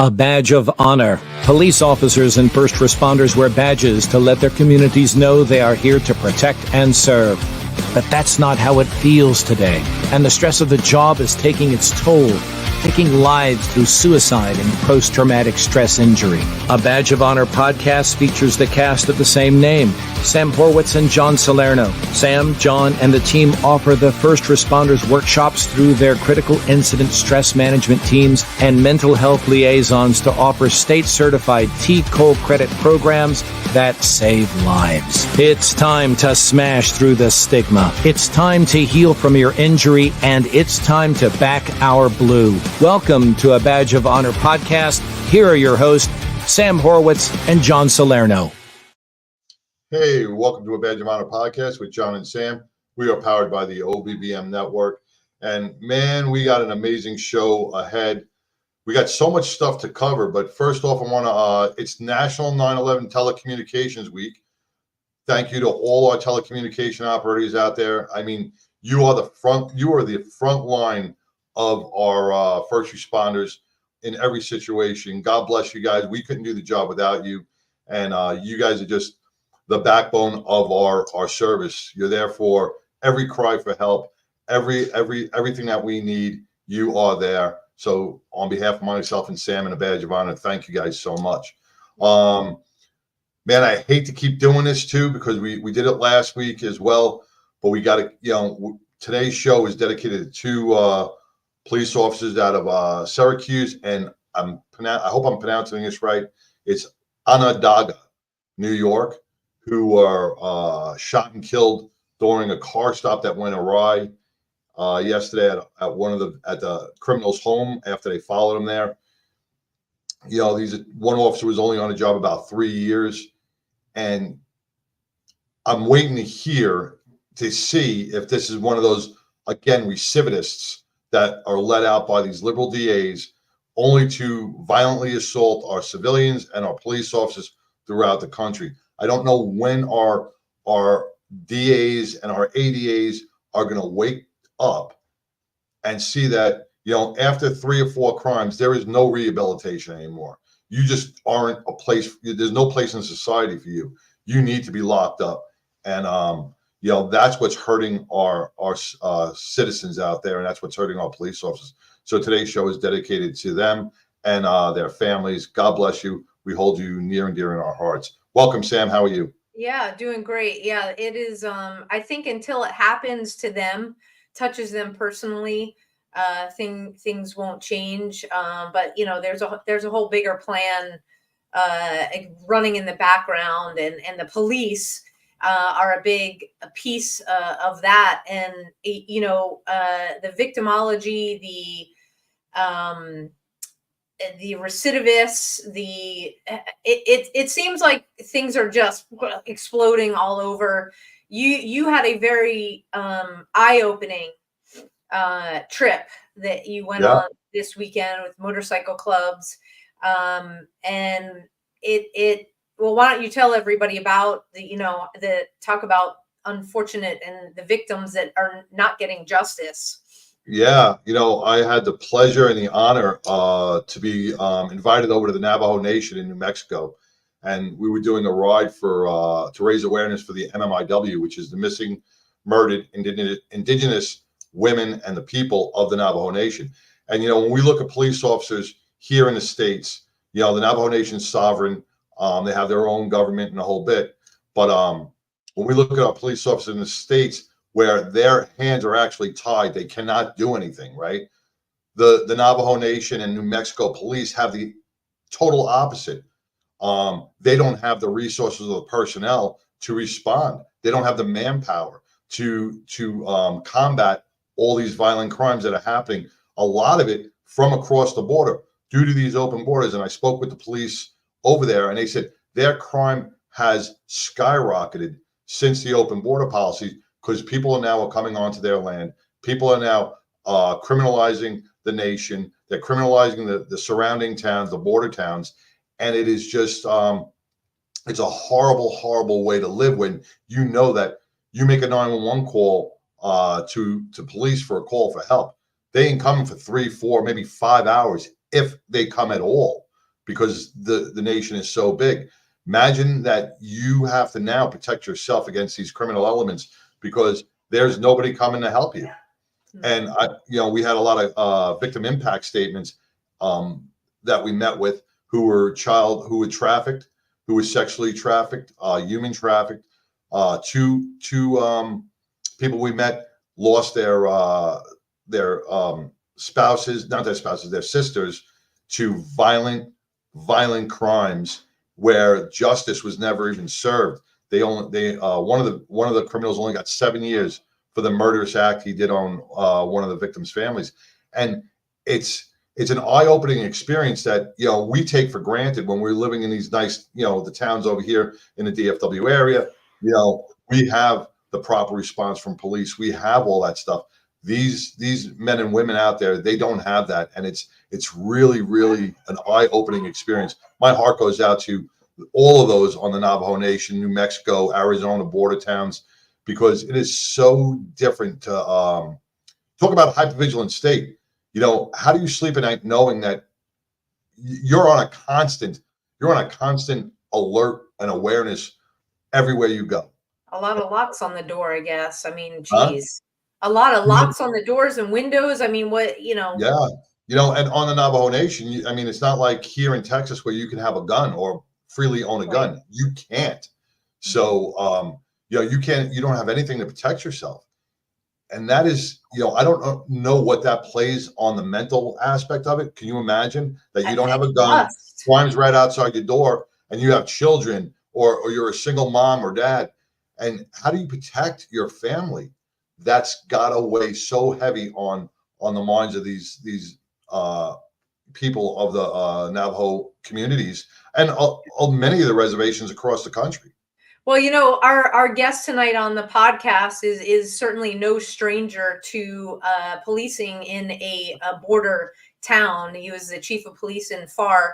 A badge of honor. Police officers and first responders wear badges to let their communities know they are here to protect and serve. But that's not how it feels today, and the stress of the job is taking its toll, taking lives through suicide and post-traumatic stress injury. A Badge of Honor podcast features the cast of the same name, Sam Horwitz and John Salerno. Sam, John, and the team offer the first responders workshops through their critical incident stress management teams and mental health liaisons to offer state-certified T-COLE credit programs that save lives. It's time to smash through the stigma. It's time to heal from your injury, and it's time to back our blue. Welcome to A Badge of Honor podcast. Here are your hosts, Sam Horwitz and John Salerno. Hey, welcome to A Badge of Honor podcast with John and Sam. We are powered by the OBBM network. And man, we got an amazing show ahead. We got so much stuff to cover, but first off, I want to, it's National 9/11 Telecommunications Week. Thank you to all our telecommunication operators out there. I mean, you are the front line of our first responders in every situation. God bless you guys. We couldn't do the job without you. And you guys are just the backbone of our service. You're there for every cry for help, everything that we need. You are there. So on behalf of myself and Sam and A Badge of Honor, thank you guys so much. Man, I hate to keep doing this too, because we did it last week as well, but we got to, today's show is dedicated to two police officers out of Syracuse, and I hope I'm pronouncing this right. It's Onondaga, New York, who were shot and killed during a car stop that went awry yesterday at the criminal's home after they followed him there. One officer was only on the job about 3 years, and I'm waiting to hear to see if this is one of those, again, recidivists that are let out by these liberal DAs only to violently assault our civilians and our police officers throughout the country. I don't know when our DAs and our ADAs are going to wake up and see that, after 3 or 4 crimes, there is no rehabilitation anymore. You just aren't a place. There's no place in society for you. You need to be locked up. And, that's what's hurting our citizens out there. And that's what's hurting our police officers. So today's show is dedicated to them and their families. God bless you. We hold you near and dear in our hearts. Welcome, Sam. How are you? Yeah, doing great. Yeah, it is. I think until it happens to them, touches them personally, things won't change. But there's a whole bigger plan running in the background, and the police are a big piece of that. And the victimology, the recidivists, it seems like things are just exploding all over. You had a very eye-opening trip that you went on this weekend with motorcycle clubs, and well, why don't you tell everybody about the talk about unfortunate and the victims that are not getting justice. Yeah, I had the pleasure and the honor to be invited over to the Navajo Nation in New Mexico, and we were doing a ride to raise awareness for the MMIW, which is the Missing, Murdered, Indigenous Women and the People of the Navajo Nation. And when we look at police officers here in the States, the Navajo Nation's sovereign. They have their own government and a whole bit. But when we look at our police officers in the States, where their hands are actually tied, they cannot do anything, right? The Navajo Nation and New Mexico police have the total opposite. They don't have the resources or the personnel to respond. They don't have the manpower to combat all these violent crimes that are happening. A lot of it from across the border due to these open borders. And I spoke with the police over there, and they said their crime has skyrocketed since the open border policy, because people are now coming onto their land. People are now criminalizing the nation. They're criminalizing the surrounding towns, the border towns. And it is just, it's a horrible, horrible way to live when you know that you make a 911 call to police for a call for help. They ain't coming for 3, 4, maybe 5 hours if they come at all. because the nation is so big. Imagine that you have to now protect yourself against these criminal elements because there's nobody coming to help you. And we had a lot of victim impact statements that we met with who were trafficked, who was sexually trafficked, human trafficked. Two people we met lost their spouses, not their spouses, their sisters, to violent crimes where justice was never even served. One of the criminals only got 7 years for the murderous act he did on one of the victims' families. And it's an eye-opening experience that we take for granted when we're living in these nice, the towns over here in the DFW area. We have the proper response from police. We have all that stuff. These men and women out there, they don't have that, and it's really, really an eye-opening experience. My heart goes out to all of those on the Navajo Nation, New Mexico, Arizona border towns, because it is so different to talk about a hypervigilant state. How do you sleep at night knowing that you're on a constant alert and awareness everywhere you go? A lot of locks on the door, I guess. I mean, Huh? geez, a lot of locks on the doors and windows. I mean, what, Yeah. And on the Navajo Nation, it's not like here in Texas where you can have a gun or freely own a gun. You can't. So, you don't have anything to protect yourself. And that is, I don't know what that plays on the mental aspect of it. Can you imagine that you don't have a gun, crime's right outside your door, and you have children, or you're a single mom or dad? And how do you protect your family? That's got to weigh so heavy on the minds of these people of the Navajo communities and many of the reservations across the country. Well, our guest tonight on the podcast is certainly no stranger to policing in a border town. He was the chief of police in Pharr,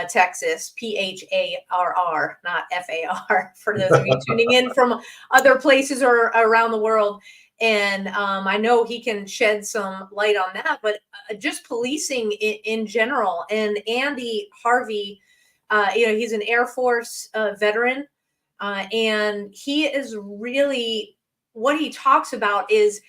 Texas, PHARR, not FAR, for those of you tuning in from other places or around the world. And I know he can shed some light on that, but just policing in general. And Andy Harvey, he's an Air Force veteran, and he is really, what he talks about is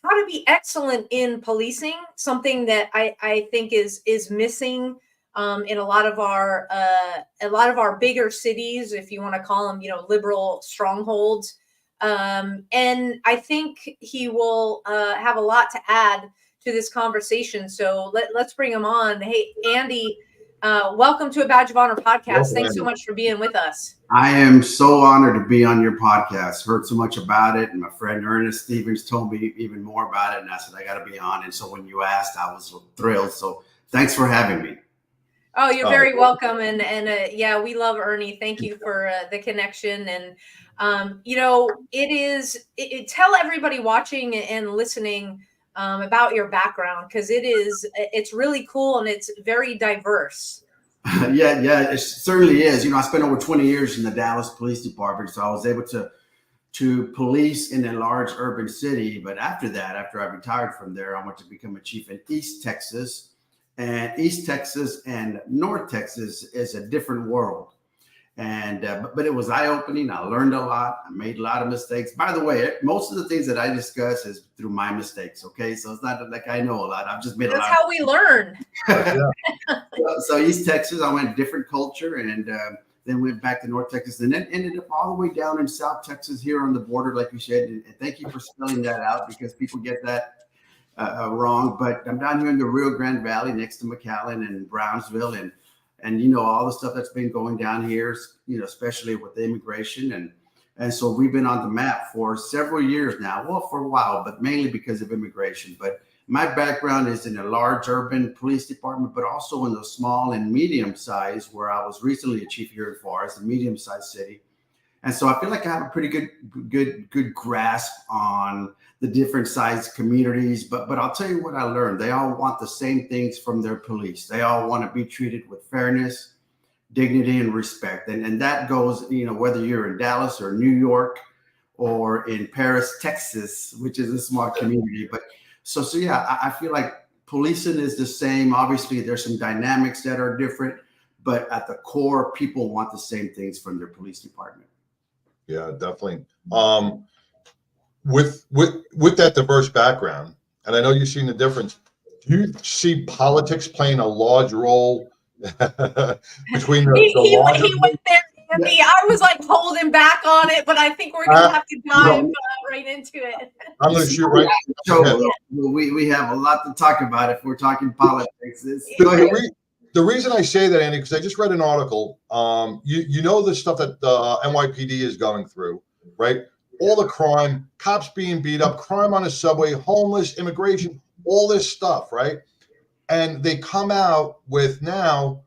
how to be excellent in policing, something that I think is missing in a lot of our bigger cities, if you want to call them, liberal strongholds. And I think he will have a lot to add to this conversation. So let's bring him on. Hey, Andy, welcome to A Badge of Honor podcast. Thanks so much for being with us. I am so honored to be on your podcast. Heard so much about it. And my friend Ernest Stevens told me even more about it. And I said, I got to be on. And so when you asked, I was thrilled. So thanks for having me. Oh, you're very welcome. And yeah, we love Ernie. Thank you for the connection. And, tell everybody watching and listening about your background, because it's really cool and it's very diverse. Yeah, it certainly is. I spent over 20 years in the Dallas Police Department, so I was able to police in a large urban city. But after I retired from there, I went to become a chief in East Texas. And East Texas and North Texas is a different world. And but it was eye-opening. I learned a lot. I made a lot of mistakes. By the way, most of the things that I discuss is through my mistakes. Okay, so it's not like I know a lot. I've just made a lot. That's how we learn. So East Texas, I went different culture, and then went back to North Texas, and then ended up all the way down in South Texas here on the border, like you said. And thank you for spelling that out, because people get that wrong. But I'm down here in the Rio Grande Valley next to McAllen and Brownsville, and all the stuff that's been going down here, especially with the immigration. And so we've been on the map for several years now. Well, for a while, but mainly because of immigration. But my background is in a large urban police department, but also in the small and medium size, where I was recently a chief here in Pharr, a medium-sized city. And so I feel like I have a pretty good grasp on the different size communities. But I'll tell you what I learned. They all want the same things from their police. They all want to be treated with fairness, dignity, and respect. And that goes, whether you're in Dallas or New York or in Paris, Texas, which is a small community. But so yeah, I feel like policing is the same. Obviously, there's some dynamics that are different. but at the core, people want the same things from their police department. Yeah, definitely. With that diverse background, and I know you've seen the difference, do you see politics playing a large role between he went there, Andy. Yeah. I was like holding back on it, but I think we're going to have to dive right into it. I'm going to shoot right. So we have a lot to talk about if we're talking politics. The reason I say that, Andy, because I just read an article. You know the stuff that NYPD is going through, right? All the crime, cops being beat up, crime on the subway, homeless, immigration, all this stuff, right? And they come out with, now,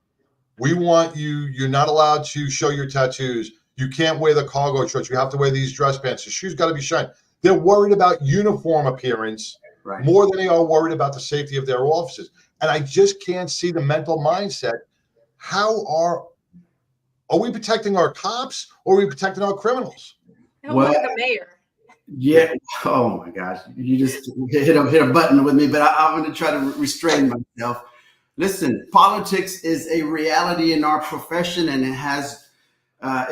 we want you, you're not allowed to show your tattoos. You can't wear the cargo shorts. You have to wear these dress pants. The shoes got to be shined. They're worried about uniform appearance more than they are worried about the safety of their officers. And I just can't see the mental mindset. How are we protecting our cops, or are we protecting our criminals? Well, the mayor. Yeah. Oh my gosh. You just hit a button with me, but I'm going to try to restrain myself. Listen, politics is a reality in our profession, and it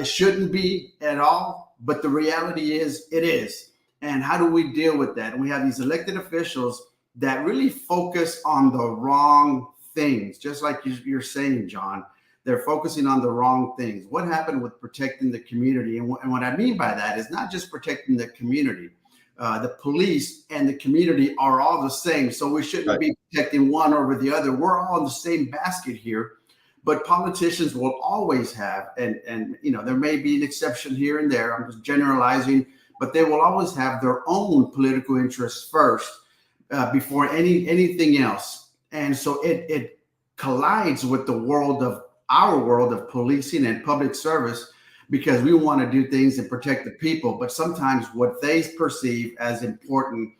shouldn't be at all, but the reality is it is. And how do we deal with that? And we have these elected officials that really focus on the wrong things, just like you're saying, John. They're focusing on the wrong things. What happened with protecting the community? And what I mean by that is not just protecting the community. The police and the community are all the same. So we shouldn't be protecting one over the other. We're all in the same basket here. But politicians will always have, and there may be an exception here and there. I'm just generalizing, but they will always have their own political interests first before anything else. And so it collides with our world of policing and public service, because we want to do things and protect the people. But sometimes what they perceive as important,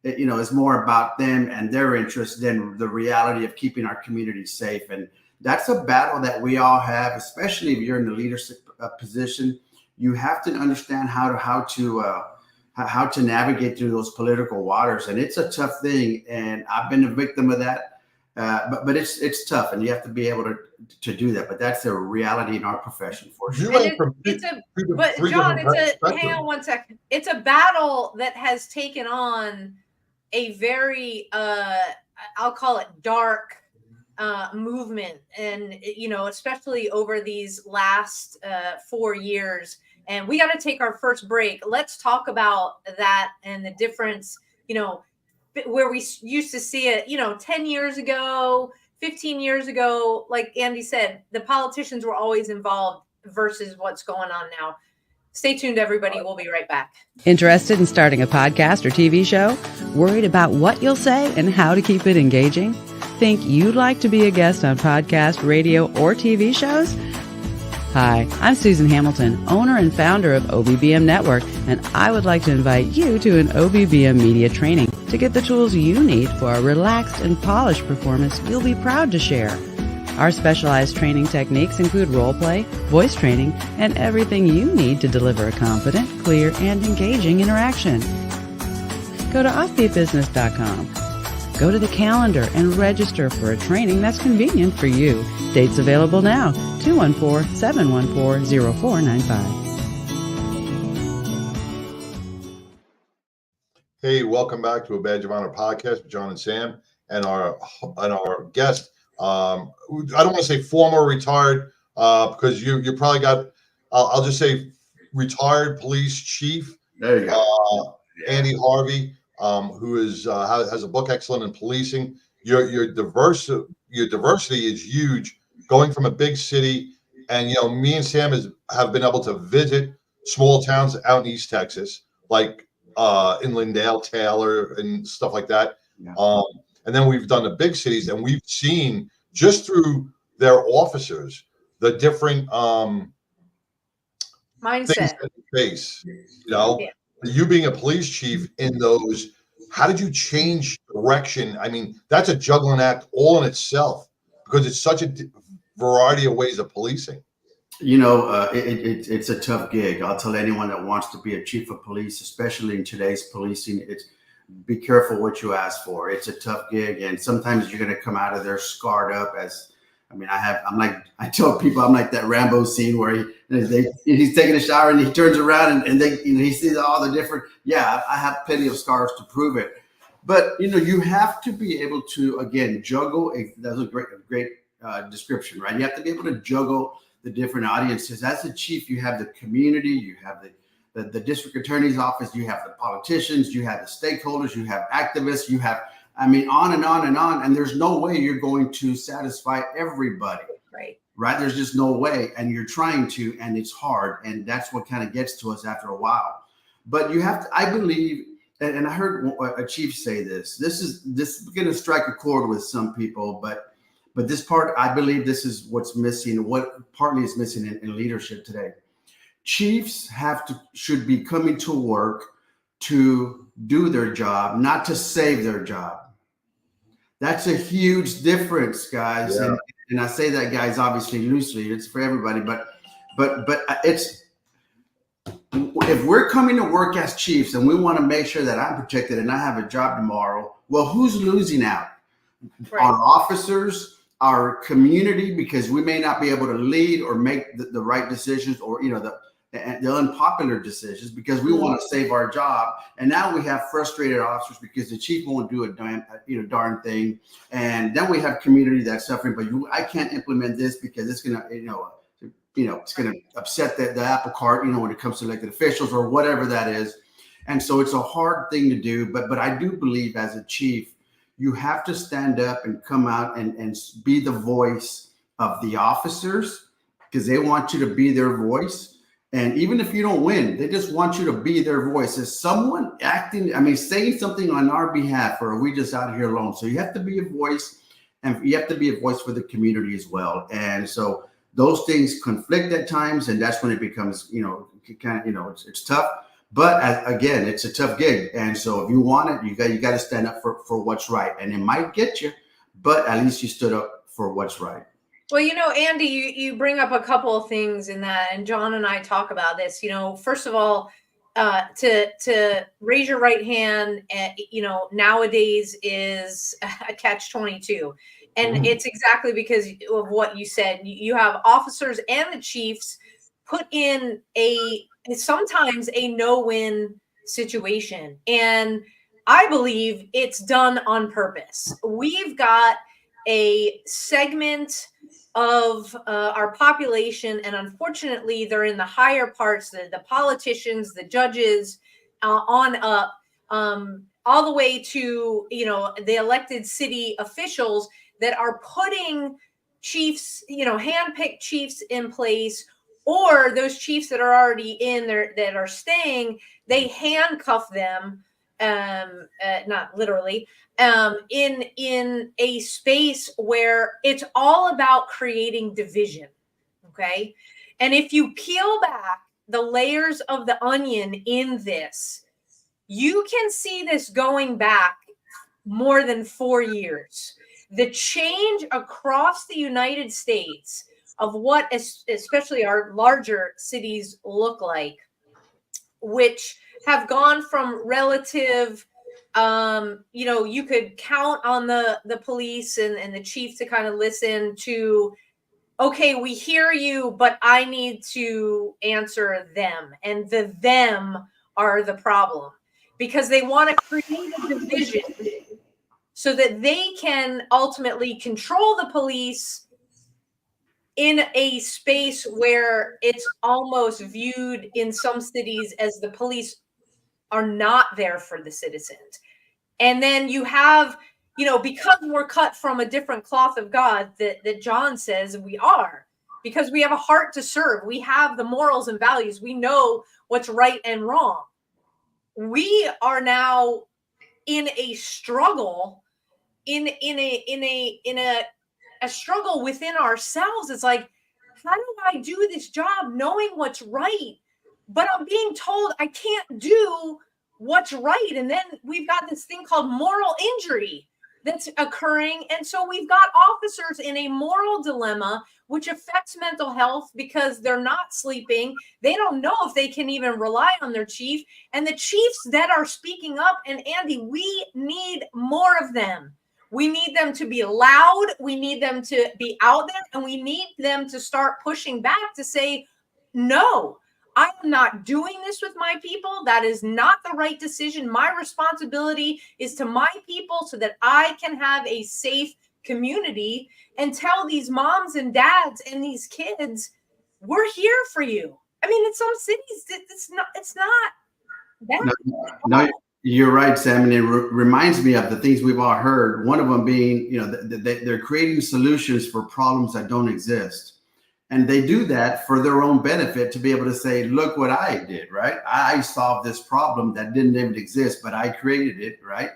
is more about them and their interests than the reality of keeping our community safe. And that's a battle that we all have, especially if you're in the leadership position. You have to understand how to navigate through those political waters. And it's a tough thing. And I've been a victim of that. But it's tough, and you have to be able to do that. But that's a reality in our profession, for sure. John, hang on one second. It's a battle that has taken on a very, I'll call it dark movement, and especially over these last 4 years. And we got to take our first break. Let's talk about that and the difference, where we used to see it, 10 years ago, 15 years ago. Like Andy said, the politicians were always involved versus what's going on now. Stay tuned, everybody. We'll be right back. Interested in starting a podcast or TV show? Worried about what you'll say and how to keep it engaging? Think you'd like to be a guest on podcast, radio, or TV shows? Hi, I'm Susan Hamilton, owner and founder of OBBM Network, and I would like to invite you to an OBBM media training to get the tools you need for a relaxed and polished performance we'll be proud to share. Our specialized training techniques include role play, voice training, and everything you need to deliver a confident, clear, and engaging interaction. Go to offbeatbusiness.com. Go to the calendar and register for a training that's convenient for you. Dates available now, 214-714-0495. Hey, welcome back to a Badge of Honor podcast with John and Sam and our guest. I don't want to say former retired because you probably got, I'll just say retired police chief. There you go. Andy Harvey. Who has a book, Excellent in Policing. Your diversity is huge. Going from a big city, and me and Sam have been able to visit small towns out in East Texas, like in Lindale, Taylor, and stuff like that. Yeah. And then we've done the big cities, and we've seen just through their officers the different mindset things that they face. Yeah. You being a police chief in those, how did you change direction? I mean, that's a juggling act all in itself, because it's such a variety of ways of policing. It's a tough gig. I'll tell anyone that wants to be a chief of police, especially in today's policing, be careful what you ask for. It's a tough gig, and sometimes you're going to come out of there scarred up, as I mean, I tell people I'm like that Rambo scene where he's taking a shower and he turns around and he sees all the different. Yeah, I have plenty of scars to prove it. But you have to be able to again juggle. That's a great description, right? You have to be able to juggle the different audiences. As a chief, you have the community, you have the district attorney's office, you have the politicians, you have the stakeholders, you have activists, you have. I mean, on and on and on. And there's no way you're going to satisfy everybody. Right. There's just no way. And you're trying to, and it's hard. And that's what kind of gets to us after a while. But you have to, I believe, and I heard a chief say this is going to strike a chord with some people, but this part, I believe this is what's missing, what partly is missing in leadership today. Chiefs should be coming to work to do their job, not to save their job. That's a huge difference, guys. Yeah. And I say that, guys, obviously loosely. It's for everybody, but it's if we're coming to work as chiefs and we want to make sure that I'm protected and I have a job tomorrow, well, who's losing out? Right. Our officers, our community, because we may not be able to lead or make the right decisions, or the unpopular decisions because we want to save our job. And now we have frustrated officers because the chief won't do a darn thing. And then we have community that's suffering, but I can't implement this because it's gonna, it's gonna upset the apple cart, when it comes to elected officials or whatever that is. And so it's a hard thing to do, but I do believe as a chief, you have to stand up and come out and be the voice of the officers because they want you to be their voice. And even if you don't win, they just want you to be their voice. Is someone saying something on our behalf, or are we just out here alone? So you have to be a voice, and you have to be a voice for the community as well. And so those things conflict at times, and that's when it becomes, it's tough. But again, it's a tough gig. And so if you want it, you got to stand up for what's right. And it might get you, but at least you stood up for what's right. Well, Andy, you bring up a couple of things in that, and John and I talk about this. First of all, to raise your right hand, nowadays is a catch-22, and it's exactly because of what you said. You have officers and the chiefs put in sometimes a no-win situation, and I believe it's done on purpose. We've got a segment of our population, and unfortunately they're in the higher parts, the politicians, the judges, on up, all the way to the elected city officials that are putting chiefs, handpicked chiefs in place, or those chiefs that are already in there that are staying, they handcuff them, not literally, in a space where it's all about creating division. Okay. And if you peel back the layers of the onion in this, you can see this going back more than 4 years. The change across the United States of what especially our larger cities look like, which have gone from relative, you could count on the police and the chief to kind of listen to, okay, we hear you, but I need to answer them. And the them are the problem because they want to create a division so that they can ultimately control the police in a space where it's almost viewed in some cities as the police are not there for the citizens. And then you have, because we're cut from a different cloth of God that John says we are, because we have a heart to serve. We have the morals and values. We know what's right and wrong. We are now in a struggle, in a struggle within ourselves. It's like, how do I do this job knowing what's right, but I'm being told I can't do what's right? And then we've got this thing called moral injury that's occurring. And so we've got officers in a moral dilemma, which affects mental health because they're not sleeping. They don't know if they can even rely on their chief. And the chiefs that are speaking up, and Andy, we need more of them. We need them to be loud. We need them to be out there, and we need them to start pushing back to say, no, I am not doing this with my people. That is not the right decision. My responsibility is to my people so that I can have a safe community, and tell these moms and dads and these kids, we're here for you. I mean, in some cities, it's not that. No, you're right, Sam. And it reminds me of the things we've all heard. One of them being, they're creating solutions for problems that don't exist. And they do that for their own benefit, to be able to say, look what I did, right? I solved this problem that didn't even exist, but I created it, right?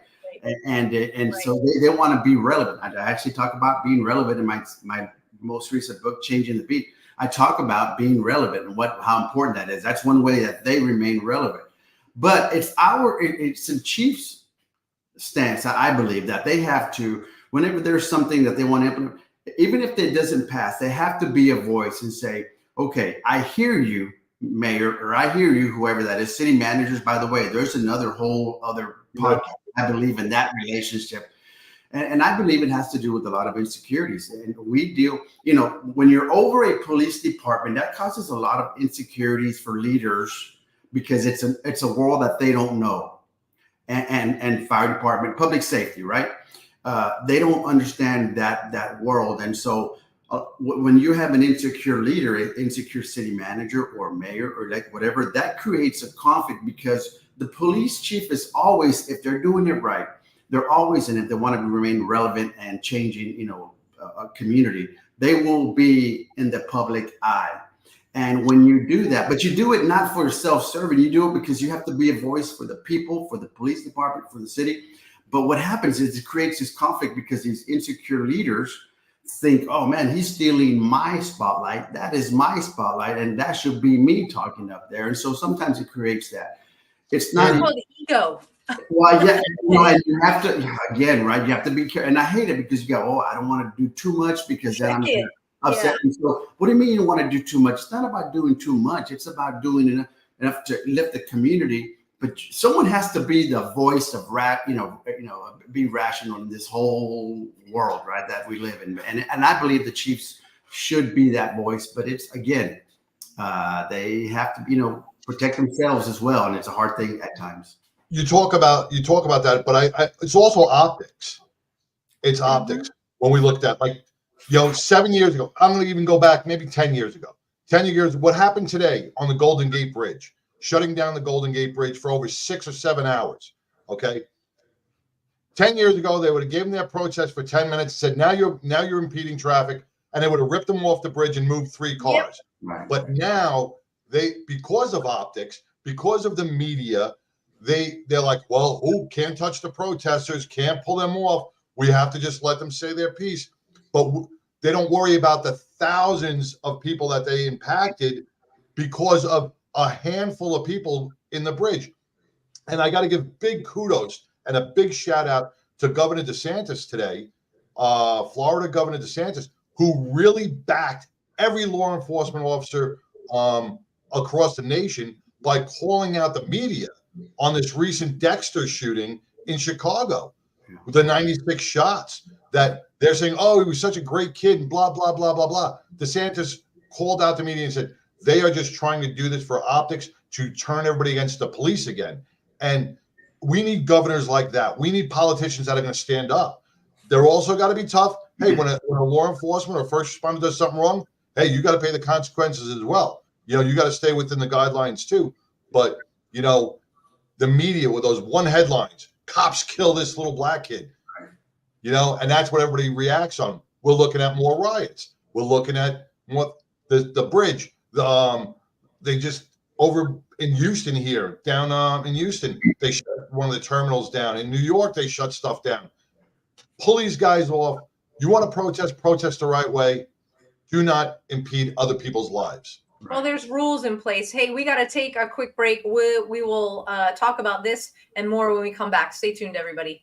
And right. So they want to be relevant. I actually talk about being relevant in my most recent book, Changing the Beat. I talk about being relevant and how important that is. That's one way that they remain relevant. But it's the Chiefs' stance, I believe, that they have to, whenever there's something that they want to implement, even if it doesn't pass, they have to be a voice and say, okay, I hear you, Mayor, or I hear you, whoever that is. City managers, by the way, there's whole other podcast. I believe in that relationship. And I believe it has to do with a lot of insecurities. And we deal, when you're over a police department, that causes a lot of insecurities for leaders, because it's a world that they don't know. And fire department, public safety, right? They don't understand that world. And so when you have an insecure leader, an insecure city manager or mayor or like whatever, that creates a conflict, because the police chief is always, if they're doing it right, they're always in it. They want to remain relevant and changing, a community. They will be in the public eye. And when you do that, but you do it not for self-serving, you do it because you have to be a voice for the people, for the police department, for the city. But what happens is it creates this conflict, because these insecure leaders think, oh man, he's stealing my spotlight. That is my spotlight, and that should be me talking up there. And so sometimes it creates that. It's not called ego. Well, yeah, and you have to, again, right? You have to be careful. And I hate it, because you go, I don't want to do too much, because then I'm upset. And so, what do you mean you don't want to do too much? It's not about doing too much. It's about doing enough to lift the community. But someone has to be the voice of be rational in this whole world, right, that we live in. And I believe the Chiefs should be that voice. But it's, again, they have to, protect themselves as well, and it's a hard thing at times. You talk about that, but it's also optics. It's optics. When we looked at 7 years ago, I'm going to even go back maybe 10 years ago. 10 years, what happened today on the Golden Gate Bridge? Shutting down the Golden Gate Bridge for over 6 or 7 hours. Okay. 10 years ago, they would have given their protest for 10 minutes, said, now you're impeding traffic, and they would have ripped them off the bridge and moved 3 cars. Yep. Right. But now because of optics, because of the media, they're like, well, can't touch the protesters, can't pull them off. We have to just let them say their piece. But they don't worry about the thousands of people that they impacted because of a handful of people in the bridge. And I got to give big kudos and a big shout out to Governor DeSantis today, Florida Governor DeSantis, who really backed every law enforcement officer across the nation by calling out the media on this recent Dexter shooting in Chicago with the 96 shots, that they're saying, oh, he was such a great kid and blah, blah, blah, blah, blah. DeSantis called out the media and said, they are just trying to do this for optics to turn everybody against the police again. And we need governors like that. We need politicians that are going to stand up. They're also got to be tough. Hey, when a law enforcement or first responder does something wrong, hey, you got to pay the consequences as well. You got to stay within the guidelines too. But, the media with those one headlines, cops kill this little black kid, and that's what everybody reacts on. We're looking at more riots. We're looking at what the bridge. They just over in Houston here, down in Houston, they shut one of the terminals down. In New York, they shut stuff down. Pull these guys off. You want to protest the right way. Do not impede other people's lives. Well, there's rules in place. Hey, we got to take a quick break. We will talk about this and more when we come back. Stay tuned, everybody.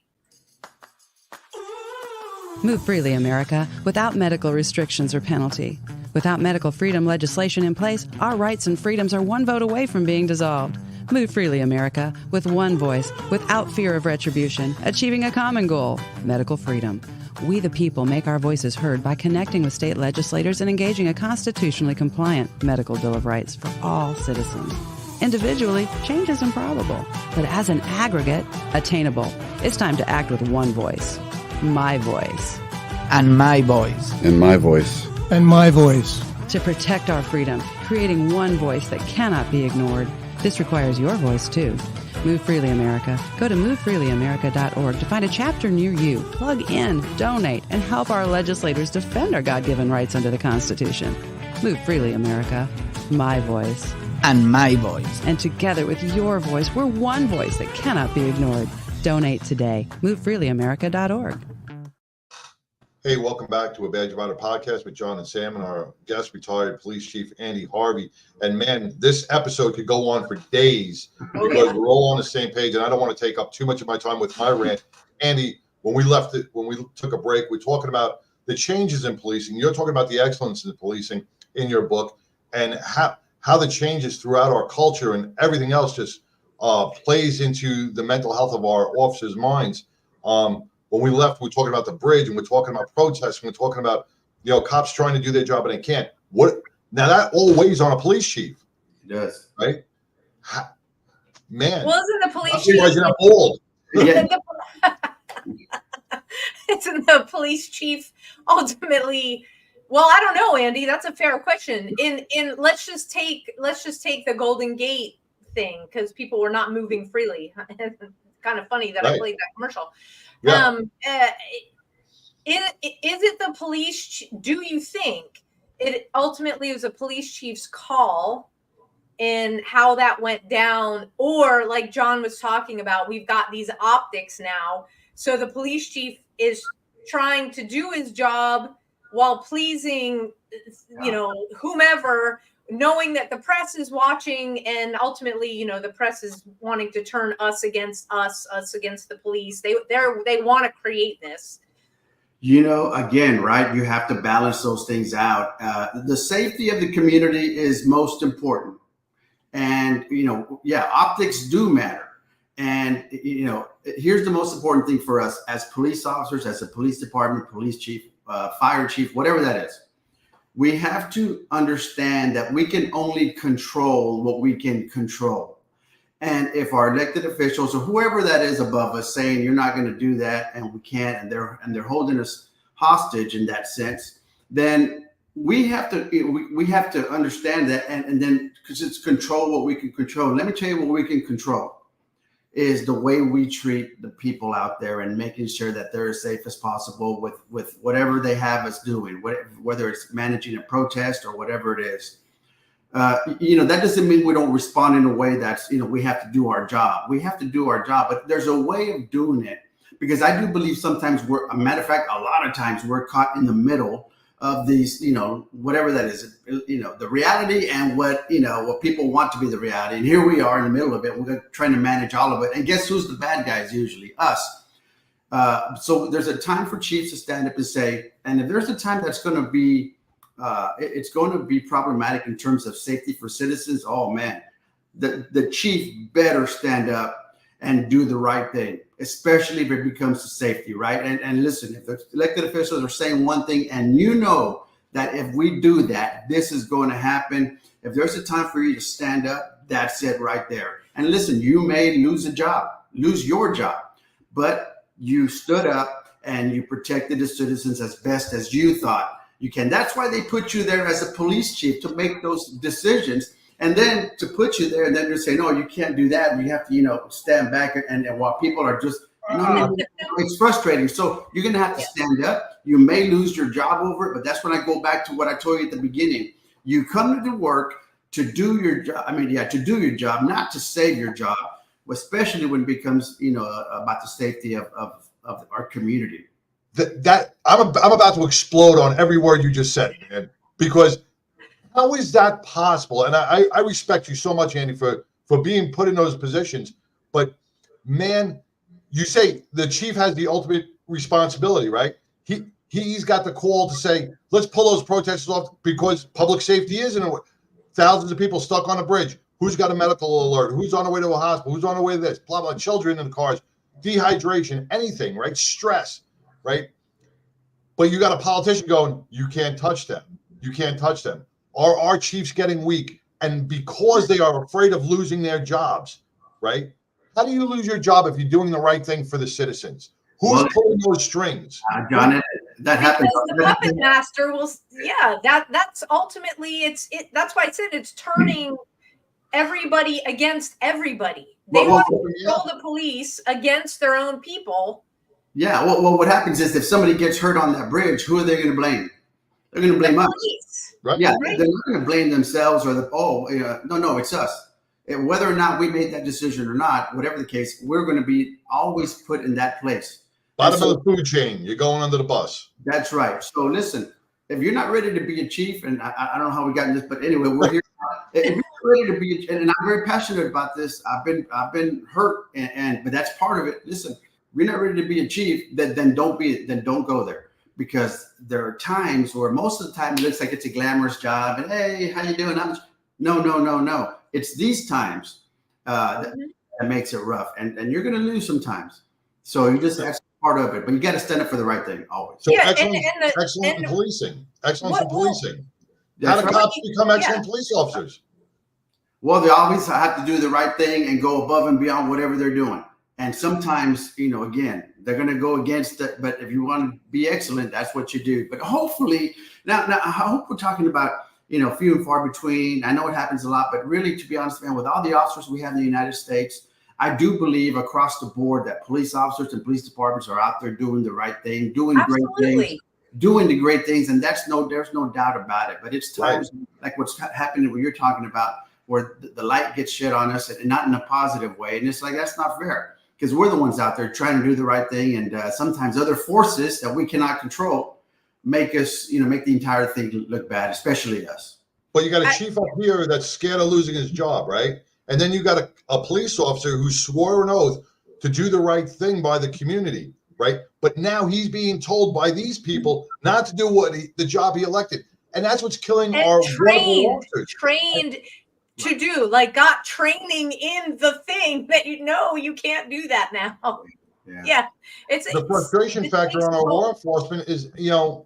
Move freely, America, without medical restrictions or penalty. Without medical freedom legislation in place, our rights and freedoms are one vote away from being dissolved. Move freely, America, with one voice, without fear of retribution, achieving a common goal, medical freedom. We the people make our voices heard by connecting with state legislators and engaging a constitutionally compliant medical Bill of Rights for all citizens. Individually, change is improbable, but as an aggregate, attainable. It's time to act with one voice. My voice. And my voice. And my voice. And my voice. To protect our freedom, creating one voice that cannot be ignored. This requires your voice, too. Move Freely America. Go to movefreelyamerica.org to find a chapter near you. Plug in, donate, and help our legislators defend our God-given rights under the Constitution. Move Freely America. My voice. And my voice. And together with your voice, we're one voice that cannot be ignored. Donate today. MoveFreelyAmerica.org. Hey, welcome back to a Badge of Honor podcast with John and Sam and our guest, retired Police Chief Andy Harvey. And man, this episode could go on for days because we're all on the same page. And I don't want to take up too much of my time with my rant. Andy, when we took a break, we're talking about the changes in policing. You're talking about the excellence in policing in your book and how the changes throughout our culture and everything else just plays into the mental health of our officers' minds. When we left, we're talking about the bridge and we're talking about protests and we're talking about, cops trying to do their job and they can't. Now that all weighs on a police chief. It does. Right? Man. Well, isn't the police chief? You're not old. Yeah. Isn't the police chief ultimately? Well, I don't know, Andy. That's a fair question. Let's just take the Golden Gate thing because people were not moving freely. Kind of funny that I played that commercial. Yeah. Is it the police? Do you think it ultimately was a police chief's call in how that went down? Or like John was talking about, we've got these optics now. So the police chief is trying to do his job while pleasing, whomever, knowing that the press is watching and ultimately, the press is wanting to turn us against the police. They want to create this. Again, right, you have to balance those things out. The safety of the community is most important. And, optics do matter. And, here's the most important thing for us as police officers, as a police department, police chief, fire chief, whatever that is. We have to understand that we can only control what we can control. And if our elected officials or whoever that is above us saying you're not going to do that and we can't, and they're holding us hostage in that sense, then we have to understand that and then because it's control what we can control. Let me tell you what we can control is the way we treat the people out there and making sure that they're as safe as possible with whatever they have us doing, whether it's managing a protest or whatever it is. That doesn't mean we don't respond in a way that's, we have to do our job. We have to do our job, but there's a way of doing it because I do believe sometimes a matter of fact, a lot of times we're caught in the middle of these, whatever that is, the reality and what people want to be the reality. And here we are in the middle of it. We're trying to manage all of it. And guess who's the bad guys? Usually us. So there's a time for chiefs to stand up and say, and if there's a time that's going to be, it's going to be problematic in terms of safety for citizens. Oh man, the chief better stand up and do the right thing, especially if it becomes to safety, right? And listen, if the elected officials are saying one thing and that if we do that, this is going to happen. If there's a time for you to stand up, that's it right there. And listen, you may lose your job, but you stood up and you protected the citizens as best as you thought you can. That's why they put you there as a police chief to make those decisions. And then to put you there and then to say, no, you can't do that. And you have to, stand back and while people are just, it's frustrating. So you're going to have to stand up. You may lose your job over it, but that's when I go back to what I told you at the beginning. You come to work to do your job. To do your job, not to save your job, especially when it becomes, about the safety of our community. That I'm about to explode on every word you just said, man, because how is that possible? And I respect you so much, Andy, for being put in those positions. But man, you say the chief has the ultimate responsibility, right? He's got the call to say, let's pull those protesters off because public safety isn't thousands of people stuck on a bridge. who's got a medical alert, who's on the way to a hospital, who's on the way to this, blah, blah, children in the cars, dehydration, anything, right? Stress, right? But you got a politician going, you can't touch them. You can't touch them. Are our chiefs getting weak? And because they are afraid of losing their jobs, right? How do you lose your job if you're doing the right thing for the citizens? Who's pulling those strings? John, that happens. Because the puppet master will, that's ultimately that's why I said it's turning everybody against everybody. They want to control the police against their own people. Yeah. Well, what happens is if somebody gets hurt on that bridge, who are they going to blame? They're going to blame us. Police. Right? Yeah. Right. They're not going to blame themselves or no, it's us. And whether or not we made that decision or not, whatever the case, we're going to be always put in that place. Bottom of the food chain, you're going under the bus. That's right. So listen, if you're not ready to be a chief, and I don't know how we got in this, but anyway, we're here. If you're not ready to be, and I'm very passionate about this. I've been hurt, but that's part of it. Listen, if you're not ready to be a chief, then don't go there, because there are times where most of the time it looks like it's a glamorous job and hey, how you doing? No. It's these times that makes it rough, and you're going to lose sometimes. So you just that's part of it, but you got to stand up for the right thing always. So excellence in policing. Excellence in policing. How do cops become excellent police officers? Well, they always have to do the right thing and go above and beyond whatever they're doing. And sometimes, again, they're going to go against it. But if you want to be excellent, that's what you do. But hopefully, now I hope we're talking about, few and far between. I know it happens a lot, but really, to be honest, man, with all the officers we have in the United States, I do believe across the board that police officers and police departments are out there doing the right thing, doing great things, doing the great things. And there's no doubt about it. But it's times like what's happening, what you're talking about, where the light gets shed on us, and not in a positive way. And it's like, that's not fair, because we're the ones out there trying to do the right thing. And sometimes other forces that we cannot control make us, make the entire thing look bad, especially us. But you got a chief up here that's scared of losing his job, right? And then you got a police officer who swore an oath to do the right thing by the community, right? But now he's being told by these people not to do the job he elected. And that's what's killing our trained to do, like got training in the thing that you can't do that now. Yeah. It's the frustration factor on our law enforcement is, I feel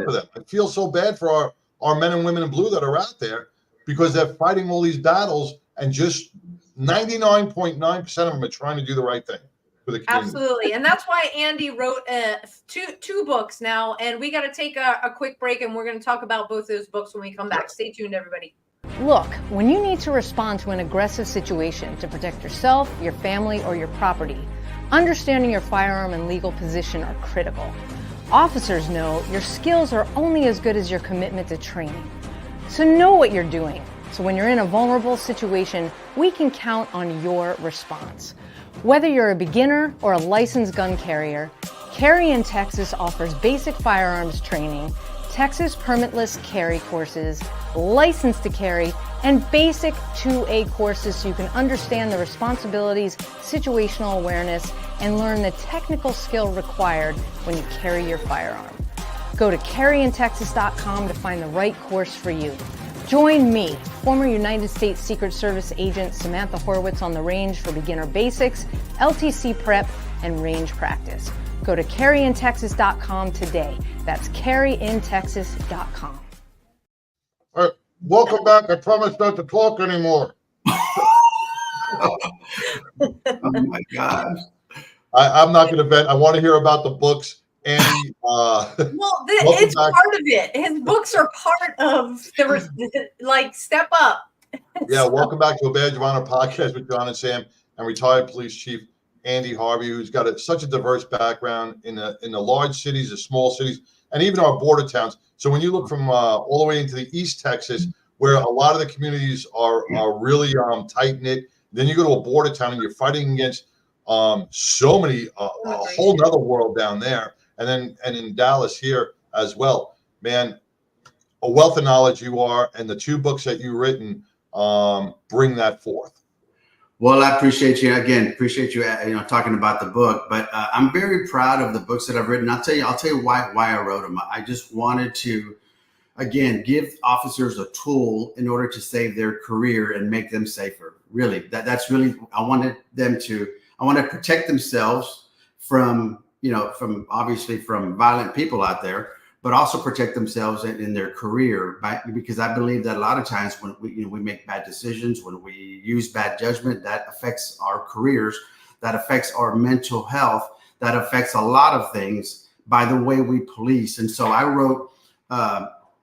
for them. I feel so bad for our men and women in blue that are out there, because they're fighting all these battles, and just 99.9% of them are trying to do the right thing for the community. Absolutely. And that's why Andy wrote two books now, and we got to take a quick break, and we're going to talk about both those books when we come back. Stay tuned, everybody. Look, when you need to respond to an aggressive situation to protect yourself, your family, or your property, understanding your firearm and legal position are critical. Officers know your skills are only as good as your commitment to training. So know what you're doing. So when you're in a vulnerable situation, we can count on your response. Whether you're a beginner or a licensed gun carrier, Carry in Texas offers basic firearms training, Texas permitless carry courses, license to carry, and basic 2A courses so you can understand the responsibilities, situational awareness, and learn the technical skill required when you carry your firearm. Go to carryintexas.com to find the right course for you. Join me, former United States Secret Service agent Samantha Horwitz, on the range for beginner basics, LTC prep, and range practice. Go to carryintexas.com today. That's carryintexas.com. All right, welcome back. I promise not to talk anymore. Oh my gosh. I'm not going to vent. I want to hear about the books. Andy, it's part of it. His books are part of the Step Up. Yeah, welcome back to a Badge of Honor podcast with John and Sam, and retired police chief Andy Harvey, who's got such a diverse background in the large cities, the small cities, and even our border towns. So when you look from all the way into the East Texas, where a lot of the communities are really tight knit, then you go to a border town and you're fighting against so many a whole nother world down there, and in Dallas here as well. Man, a wealth of knowledge you are, and the two books that you've written bring that forth. Well, I appreciate you again. Appreciate you, talking about the book. But I'm very proud of the books that I've written. I'll tell you why I wrote them. I just wanted to again, give officers a tool in order to save their career and make them safer. Really, that's really, I want to protect themselves from, from obviously from violent people out there, but also protect themselves in their career, because I believe that a lot of times when we make bad decisions, when we use bad judgment, that affects our careers, that affects our mental health, that affects a lot of things by the way we police. And so I wrote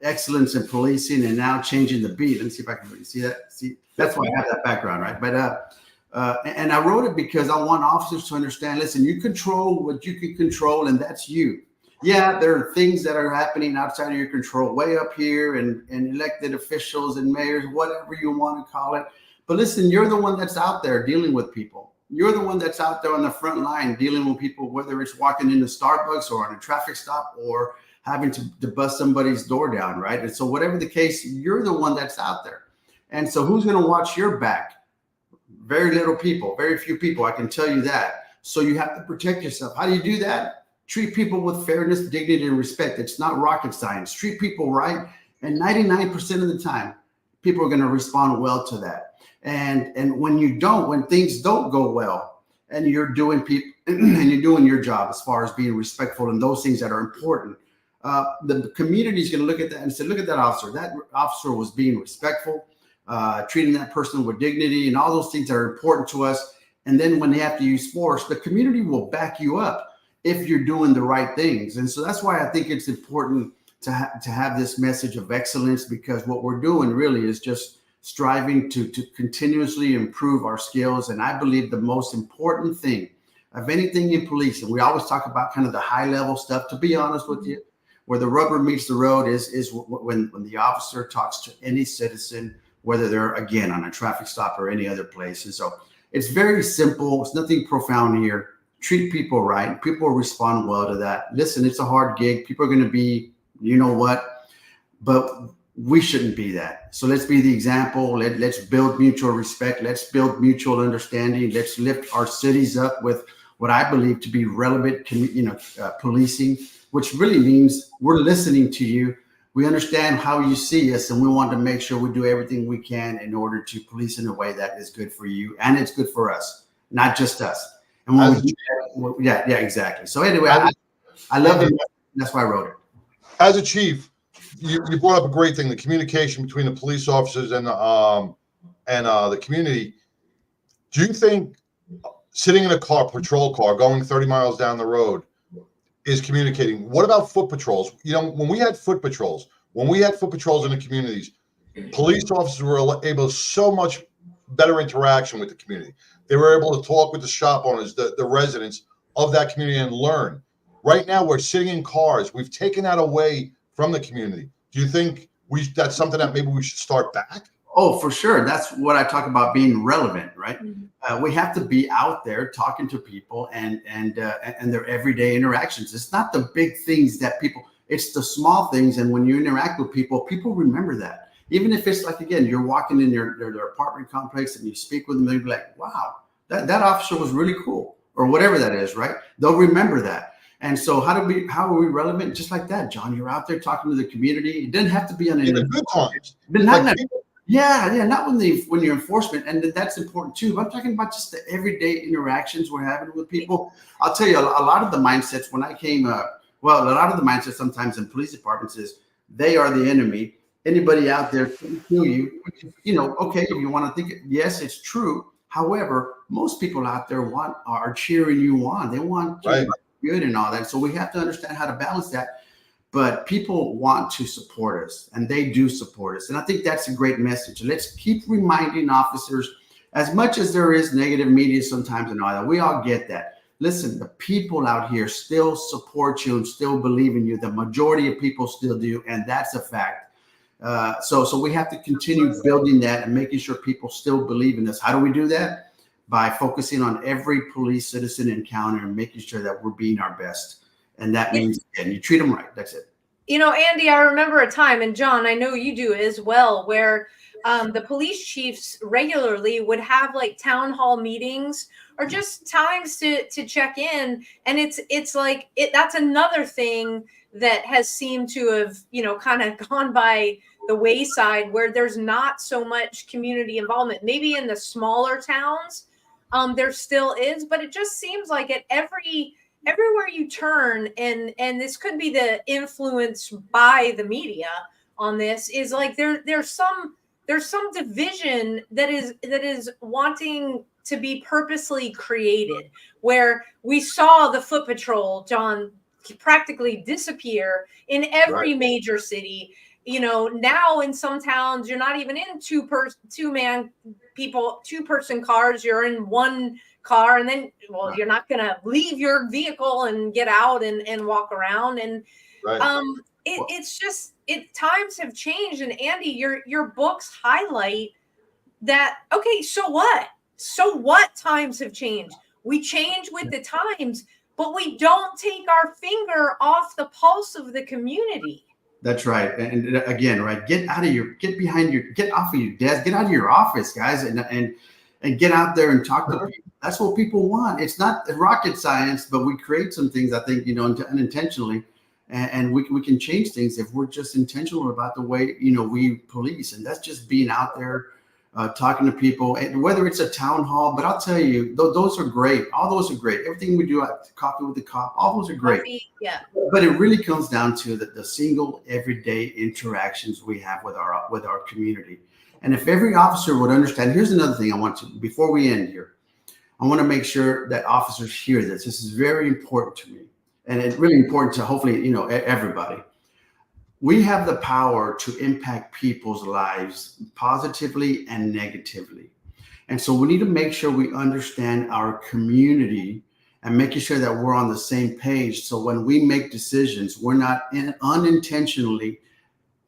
Excellence in Policing and Now Changing the Beat. Let me see if I can really see that. See, that's why I have that background, right? But and I wrote it because I want officers to understand, listen, you control what you can control, and that's you. Yeah, there are things that are happening outside of your control, way up here, and elected officials and mayors, whatever you want to call it. But listen, you're the one that's out there dealing with people. You're the one that's out there on the front line dealing with people, whether it's walking into Starbucks or on a traffic stop or having to bust somebody's door down, right? And so whatever the case, you're the one that's out there. And so who's going to watch your back? Very little people, very few people, I can tell you that. So you have to protect yourself. How do you do that? Treat people with fairness, dignity, and respect. It's not rocket science. Treat people right. And 99% of the time, people are going to respond well to that. And when you don't, when things don't go well, and you're doing your job as far as being respectful and those things that are important, the community is going to look at that and say, look at that officer. That officer was being respectful, treating that person with dignity, and all those things that are important to us. And then when they have to use force, the community will back you up if you're doing the right things. And so that's why I think it's important to have this message of excellence, because what we're doing really is just striving to continuously improve our skills. And I believe the most important thing of anything in police, and we always talk about kind of the high level stuff, to be honest with you, where the rubber meets the road is when the officer talks to any citizen, whether they're, again, on a traffic stop or any other place. And so it's very simple. It's nothing profound here. Treat people right. People respond well to that. Listen, it's a hard gig. People are going to be, you know what, but we shouldn't be that. So let's be the example. Let's build mutual respect. Let's build mutual understanding. Let's lift our cities up with what I believe to be relevant, policing, which really means we're listening to you. We understand how you see us, and we want to make sure we do everything we can in order to police in a way that is good for you and it's good for us, not just us. And when we do that, yeah, exactly. So anyway, I love it. That's why I wrote it. As a chief, you brought up a great thing: the communication between the police officers and the community. Do you think sitting in a patrol car, going 30 miles down the road, is communicating? What about foot patrols? When we had foot patrols in the communities, police officers were able to so much better interaction with the community. They were able to talk with the shop owners, the residents of that community, and learn. Right now, we're sitting in cars. We've taken that away from the community. Do you think that's something that maybe we should start back? Oh, for sure. That's what I talk about, being relevant, right? Mm-hmm. We have to be out there talking to people and their everyday interactions. It's not the big things that people, it's the small things. And when you interact with people, people remember that. Even if it's like, again, you're walking in their apartment complex and you speak with them, they'll be like, wow, that officer was really cool, or whatever that is, right? They'll remember that. And so how are we relevant? Just like that, John, you're out there talking to the community. It doesn't have to be on any good times. Not when you're enforcement, and that's important too. But I'm talking about just the everyday interactions we're having with people. I'll tell you, a lot of the mindsets when I came a lot of the mindset sometimes in police departments is they are the enemy. Anybody out there can kill you. Okay, if you want to think, yes, it's true. However, most people out there are cheering you on. They want to be good and all that. So we have to understand how to balance that. But people want to support us, and they do support us. And I think that's a great message. Let's keep reminding officers, as much as there is negative media sometimes and all that, we all get that. Listen, the people out here still support you and still believe in you. The majority of people still do, and that's a fact. So we have to continue building that and making sure people still believe in us. How do we do that? By focusing on every police citizen encounter and making sure that we're being our best. And that means, and you treat them right. That's it. Andy, I remember a time, and John, I know you do as well, where the police chiefs regularly would have like town hall meetings are just times to check in. And it's like that's another thing that has seemed to have, kind of gone by the wayside, where there's not so much community involvement. Maybe in the smaller towns, there still is, but it just seems like at everywhere you turn, and this could be the influence by the media on this, is like there's some division that is wanting to be purposely created, where we saw the foot patrol, John, practically disappear in every major city. Now in some towns, you're not even in two-person cars. You're in one car, and then, you're not going to leave your vehicle and get out and walk around. And it's just, times have changed. And Andy, your books highlight that. Okay, so what times have changed? We change with the times, but we don't take our finger off the pulse of the community. That's right. And again, right, get off of your desk, get out of your office, guys, and get out there and talk to people. That's what people want. It's not rocket science, but we create some things, I think, unintentionally, and we can change things if we're just intentional about the way, we police. And that's just being out there, talking to people, and whether it's a town hall. But I'll tell you, those are great. All those are great. Everything we do at Coffee with the Cop, all those are great. Yeah. But it really comes down to the single everyday interactions we have with our community. And if every officer would understand, here's another thing I want to, before we end here, I want to make sure that officers hear this. This is very important to me, and it's really important to hopefully, everybody. We have the power to impact people's lives positively and negatively. And so we need to make sure we understand our community and making sure that we're on the same page. So when we make decisions, we're not unintentionally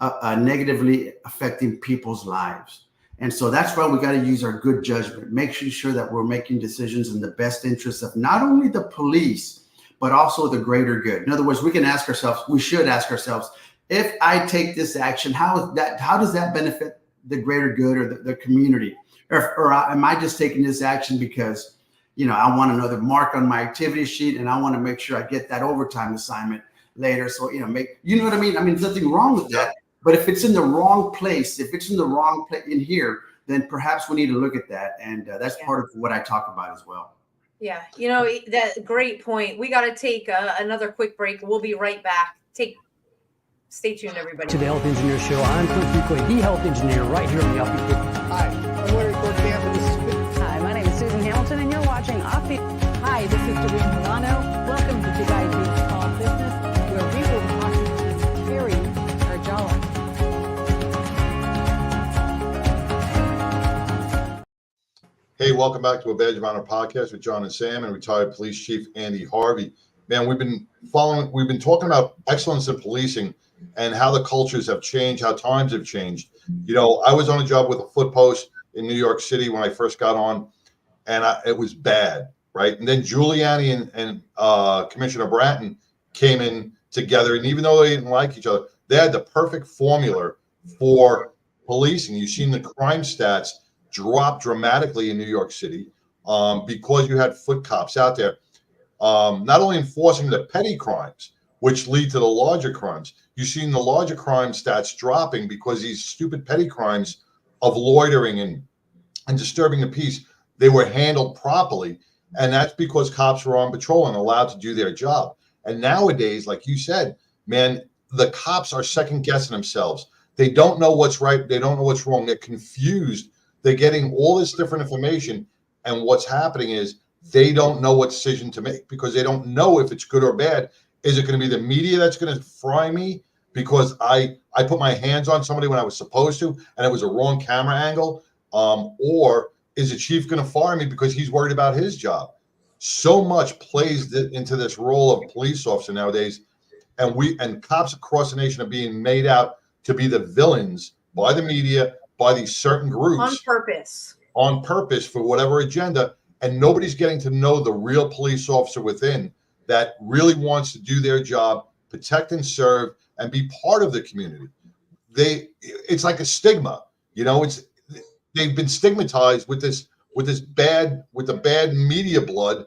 negatively affecting people's lives. And so that's why we got to use our good judgment, making sure that we're making decisions in the best interest of not only the police, but also the greater good. In other words, we should ask ourselves, if I take this action, how does that benefit the greater good or the community? Or am I just taking this action because, I want another mark on my activity sheet, and I want to make sure I get that overtime assignment later. So, what I mean? I mean, there's nothing wrong with that. But if it's in the wrong place, in here, then perhaps we need to look at that. And that's part of what I talk about as well. Yeah. That great point. We got to take another quick break. We'll be right back. Stay tuned, everybody. To the Health Engineer Show. I'm Cliff Buckley, the Health Engineer, right here on the Offbeat. Hi, I'm Larry Cortamp. Hi, my name is Susan Hamilton, and you're watching Offbeat. Hi, this is Doreen Milano. Welcome to Big Ideas Small Business, where we will be talking to Terry Arjala. Hey, welcome back to a Badge of Honor podcast with John and Sam and retired police chief Andy Harvey. Man, we've been talking about excellence in policing and how the cultures have changed, how times have changed. I was on a job with a foot post in New York City when I first got on, and it was bad, right? And then Giuliani and Commissioner Bratton came in together, and even though they didn't like each other, they had the perfect formula for policing. You've seen the crime stats drop dramatically in New York City because you had foot cops out there, not only enforcing the petty crimes, which lead to the larger crimes. You've seen the larger crime stats dropping because these stupid petty crimes of loitering and disturbing the peace, they were handled properly. And that's because cops were on patrol and allowed to do their job. And nowadays, like you said, man, the cops are second guessing themselves. They don't know what's right. They don't know what's wrong. They're confused. They're getting all this different information. And what's happening is they don't know what decision to make because they don't know if it's good or bad. Is it going to be the media that's going to fry me because I put my hands on somebody when I was supposed to and it was a wrong camera angle? Or is the chief going to fire me because he's worried about his job? So much plays into this role of police officer nowadays. And cops across the nation are being made out to be the villains by the media, by these certain groups. On purpose for whatever agenda. And nobody's getting to know the real police officer within that really wants to do their job, protect and serve, and be part of the community. It's like a stigma, they've been stigmatized with this with the bad media blood,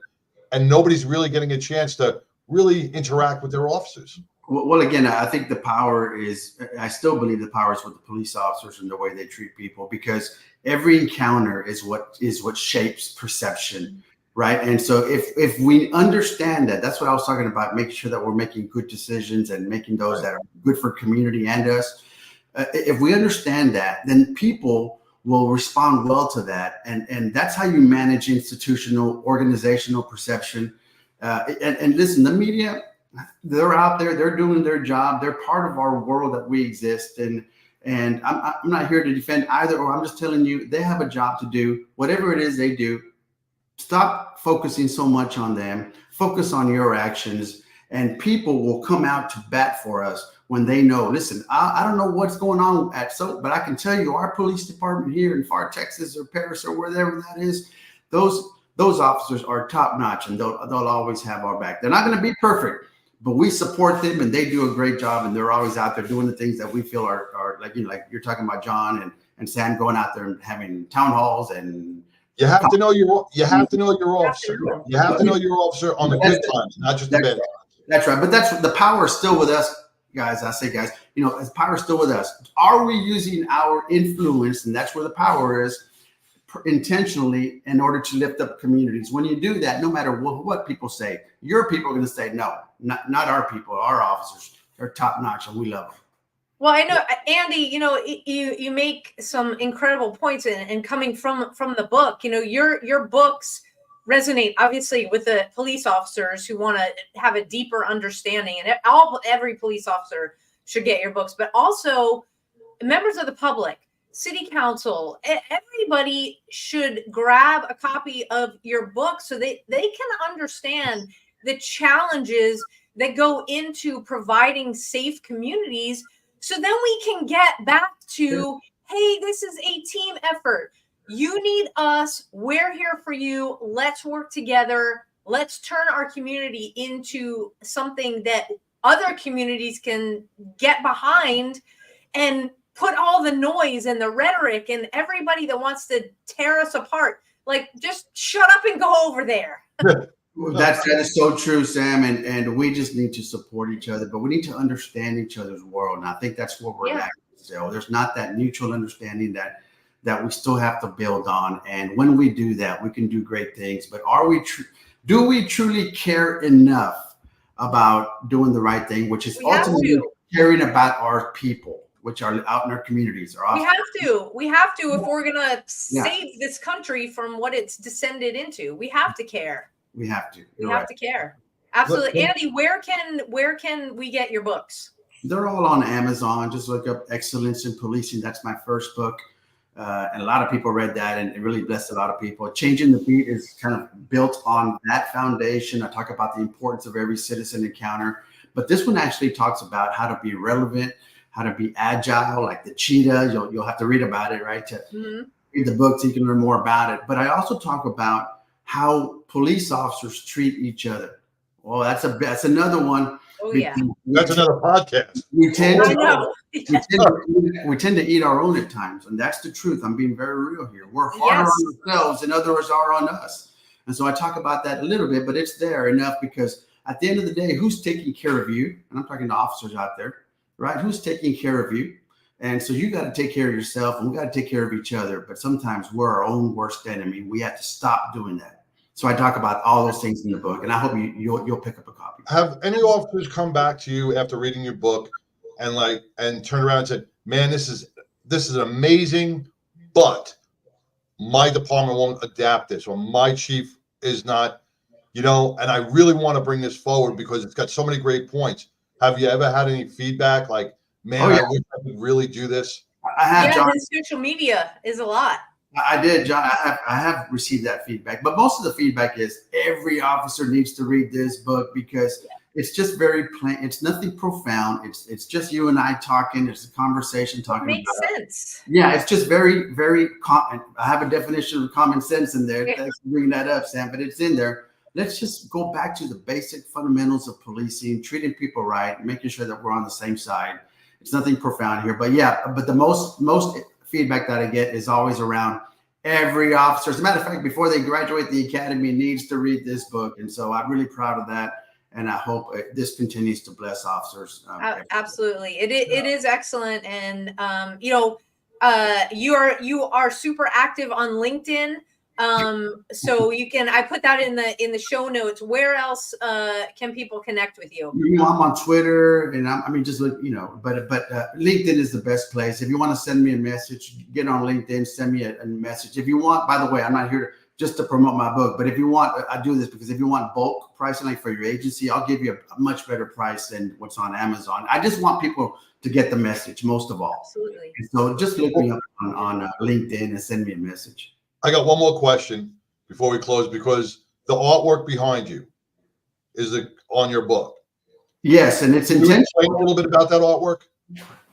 and nobody's really getting a chance to really interact with their officers. Well, again, I think the power is, I still believe the power is with the police officers and the way they treat people, because every encounter is what shapes perception, right? And so if we understand that, that's what I was talking about, making sure that we're making good decisions and making those that are good for community and us. If we understand that, then people will respond well to that. And that's how you manage institutional, organizational perception. And listen, the media, they're out there, they're doing their job. They're part of our world that we exist in. And I'm not here to defend either, or I'm just telling you, they have a job to do. Whatever it is they do, stop focusing so much on them. Focus on your actions, and people will come out to bat for us when they know, listen, I don't know what's going on but I can tell you our police department here in far Texas or Paris or wherever that is, those officers are top notch, and they'll always have our back. They're not going to be perfect, but we support them, and they do a great job, and they're always out there doing the things that we feel are like, like you're talking about John and Sam going out there and having town halls. And you have to know your officer. You have to know your officer on the good times, not just the bad times. That's right. But that's the power is still with us, guys. I say, guys, the power is still with us. Are we using our influence, and that's where the power is, intentionally in order to lift up communities? When you do that, no matter what people say, your people are going to say, no, not our people, our officers. They're top notch, and we love them. Well, I know, Andy, you make some incredible points, and coming from the book, your books resonate obviously with the police officers who want to have a deeper understanding, and every police officer should get your books, but also members of the public, city council, everybody should grab a copy of your book so they can understand the challenges that go into providing safe communities. So then we can get back to, hey, this is a team effort. You need us. We're here for you. Let's work together. Let's turn our community into something that other communities can get behind, and put all the noise and the rhetoric and everybody that wants to tear us apart, like, just shut up and go over there. That is so true, Sam. And we just need to support each other, but we need to understand each other's world. And I think that's where we're at. So there's not that mutual understanding that we still have to build on. And when we do that, we can do great things. But do we truly care enough about doing the right thing, which is ultimately caring about our people, which are out in our communities? We have to if we're going to save this country from what it's descended into. We have to care. We have to. We have to care. Absolutely. Andy, where can we get your books? They're all on Amazon. Just look up Excellence in Policing. That's my first book. And a lot of people read that, and it really blessed a lot of people. Changing the Beat is kind of built on that foundation. I talk about the importance of every citizen encounter, but this one actually talks about how to be relevant, how to be agile, like the cheetah. You'll have to read about it, right? To read the book so you can learn more about it. But I also talk about how police officers treat each other. Well, that's another one. Oh yeah, that's another podcast. We tend to eat our own at times, and that's the truth. I'm being very real here. We're harder on ourselves than others are on us, and so I talk about that a little bit, but it's there enough, because at the end of the day, who's taking care of you? And I'm talking to officers out there, right? Who's taking care of you? And so you got to take care of yourself, and we got to take care of each other. But sometimes we're our own worst enemy. We have to stop doing that. So I talk about all those things in the book, and I hope you'll pick up a copy. Have any officers come back to you after reading your book and turn around and said, "Man, this is amazing, but my department won't adapt this, or my chief is not, and I really want to bring this forward because it's got so many great points." Have you ever had any feedback like, "Man, I wish I could really do this"? I have, John. Social media is a lot. I did, John. I have received that feedback, but most of the feedback is every officer needs to read this book, because it's just very plain. It's nothing profound. It's just you and I talking. It's a conversation talking. It makes sense. Yeah, it's just very, very. I have a definition of common sense in there. Thanks for bringing that up, Sam. But it's in there. Let's just go back to the basic fundamentals of policing, treating people right, making sure that we're on the same side. It's nothing profound here, but the most feedback that I get is always around every officer. As a matter of fact, before they graduate the academy, needs to read this book. And so I'm really proud of that. And I hope this continues to bless officers. Absolutely. It is excellent. And, you are super active on LinkedIn. So I put that in the show notes. Where else can people connect with you? I'm on Twitter, and just look, but LinkedIn is the best place. If you want to send me a message, get on LinkedIn, send me a message. If you want, by the way, I'm not here just to promote my book, but if you want, I do this because if you want bulk pricing, like for your agency, I'll give you a much better price than what's on Amazon. I just want people to get the message most of all. Absolutely. And so just look me up on LinkedIn and send me a message. I got one more question before we close, because the artwork behind you is on your book. Yes, and it's intentional. Can you explain a little bit about that artwork?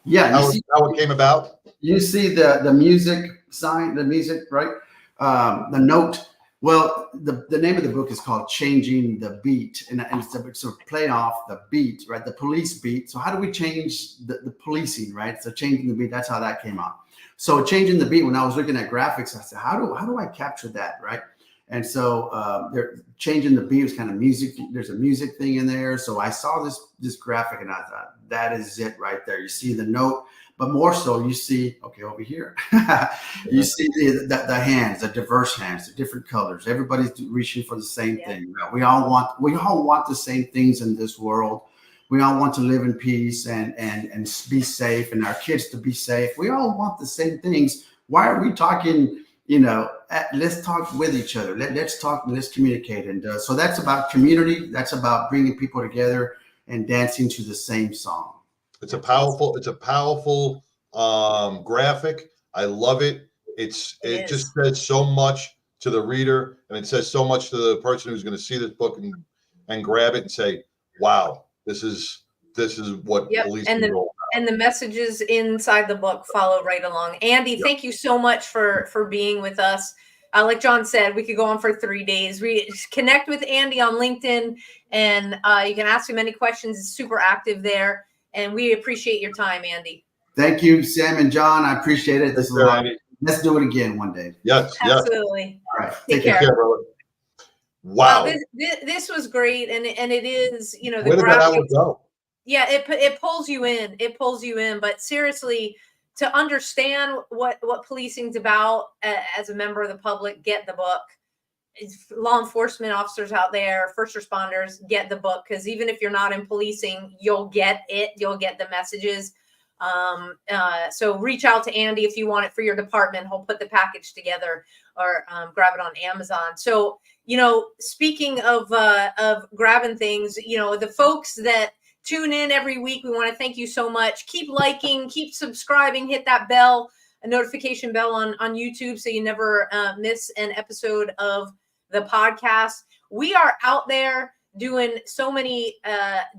Yeah. How it came about? You see the music sign, the music, right? The note. Well, the name of the book is called Changing the Beat, and it's a play off the beat, right? The police beat. So how do we change the policing, right? So changing the beat, that's how that came out. So changing the beat, when I was looking at graphics, I said, how do I capture that, right? And so they're changing the beat was kind of music. There's a music thing in there. So I saw this graphic and I thought, that is it right there. You see the note, but more so you see, okay, over here, you see the hands, the diverse hands, the different colors. Everybody's reaching for the same thing. Right? We all want the same things in this world. We all want to live in peace and be safe, and our kids to be safe. We all want the same things. Why are we talking? Let's talk with each other. Let's talk and let's communicate. And so that's about community. That's about bringing people together and dancing to the same song. It's a powerful graphic. I love it. It just says so much to the reader, and it says so much to the person who's going to see this book and grab it and say, wow, this is what police are all about. And the messages inside the book follow right along. Andy, thank you so much for being with us. Like John said, we could go on for 3 days. Connect with Andy on LinkedIn, and you can ask him any questions. He's super active there, and we appreciate your time, Andy. Thank you, Sam and John. I appreciate it. Let's do it again one day. Yes, absolutely. All right, take care, brother. Wow, this was great, and it is, the where did that hour go? Yeah, it pulls you in. It pulls you in. But seriously, to understand what policing's about as a member of the public, get the book. Law enforcement officers out there, first responders, get the book, because even if you're not in policing, you'll get it. You'll get the messages. So reach out to Andy if you want it for your department. He'll put the package together, or grab it on Amazon. So, speaking of grabbing things, the folks that tune in every week, we want to thank you so much. Keep liking, keep subscribing, hit that bell, a notification bell on YouTube, so you never miss an episode of the podcast. We are out there doing so many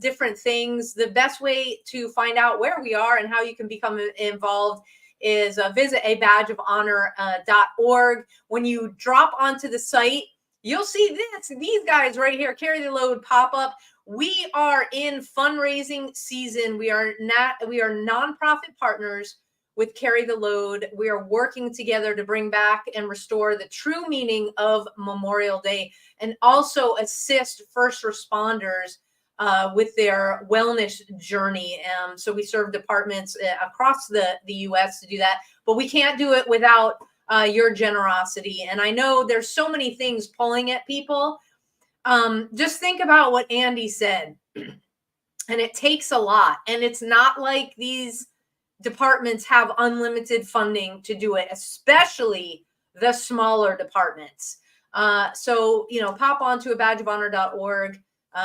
different things. The best way to find out where we are and how you can become involved is visit abadgeofhonor.org. When you drop onto the site, you'll see these guys right here, Carry the Load, pop up. We are in fundraising season. We are nonprofit partners with Carry the Load. We are working together to bring back and restore the true meaning of Memorial Day, and also assist first responders with their wellness journey. So we serve departments across the U.S. to do that, but we can't do it without your generosity. And I know there's so many things pulling at people. Just think about what Andy said, and it takes a lot, and it's not like these departments have unlimited funding to do it, especially the smaller departments. So, pop on to abadgeofhonor.org.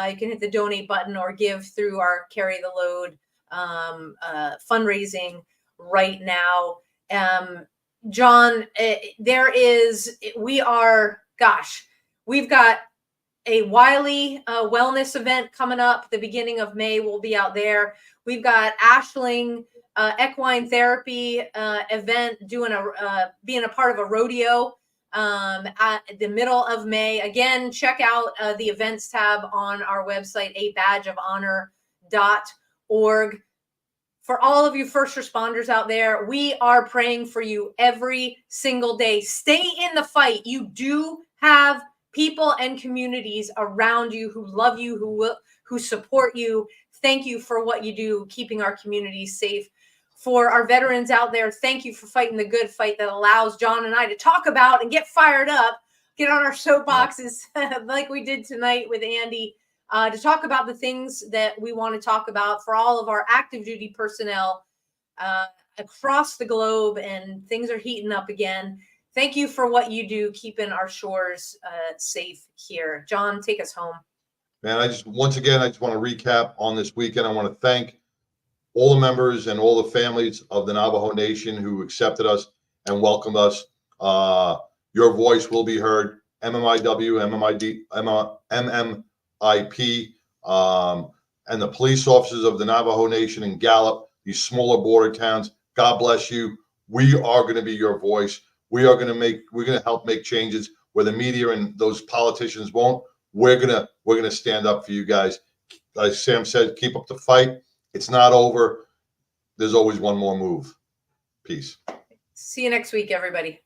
You can hit the donate button or give through our Carry the Load fundraising right now. John, we've got a Wiley wellness event coming up the beginning of May. We'll be out there. We've got Ashling equine therapy event, being a part of a rodeo at the middle of May. Again, check out the events tab on our website, abadgeofhonor.org. For all of you first responders out there, we are praying for you every single day. Stay in the fight. You do have people and communities around you who love you, who support you. Thank you for what you do, keeping our communities safe. For our veterans out there, thank you for fighting the good fight that allows John and I to talk about and get fired up, get on our soapboxes like we did tonight with Andy, to talk about the things that we want to talk about for all of our active duty personnel across the globe, and things are heating up again. Thank you for what you do, keeping our shores safe here. John, take us home. Man, once again, I just want to recap on this weekend. I want to thank all the members and all the families of the Navajo Nation who accepted us and welcomed us. Your voice will be heard. MMIW, MMIP, and the police officers of the Navajo Nation in Gallup, these smaller border towns. God bless you. We are going to be your voice. We're going to help make changes where the media and those politicians won't. We're going to stand up for you guys. Like Sam said, keep up the fight. It's not over. There's always one more move. Peace. See you next week, everybody.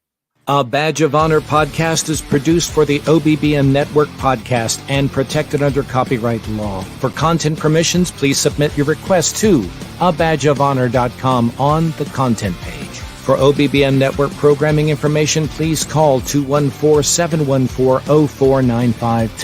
A Badge of Honor podcast is produced for the OBBM Network podcast and protected under copyright law. For content permissions, please submit your request to abadgeofhonor.com on the content page. For OBBM Network programming information, please call 214-714-0495.